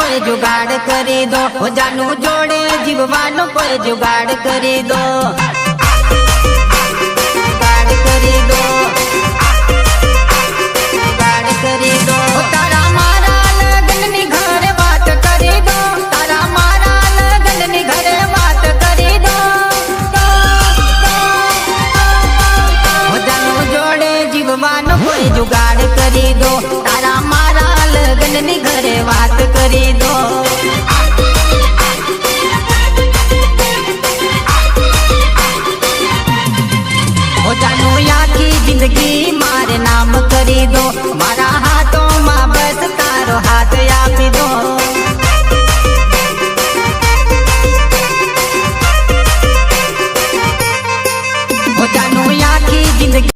कोई जुगाड़ करी दो, हो जानू जोड़े जीववानो कोई जुगाड़ करी दो, जुगाड़ करी दो, जुगाड़ करी दो। तारा मारा लगन नी घरे बात करी दो, तारा मारा लगन नी घरे बात करी दो, हो जानू जोड़े जीववानो कोई जुगाड़ करी दो, तारा मारा लगन नी घरे बात करी दो। हो जानू आखी जिंदगी मारे नाम करी दो, मारा हाथों में बस तारो हाथ आपी दो। हो जानू आखी जिंदगी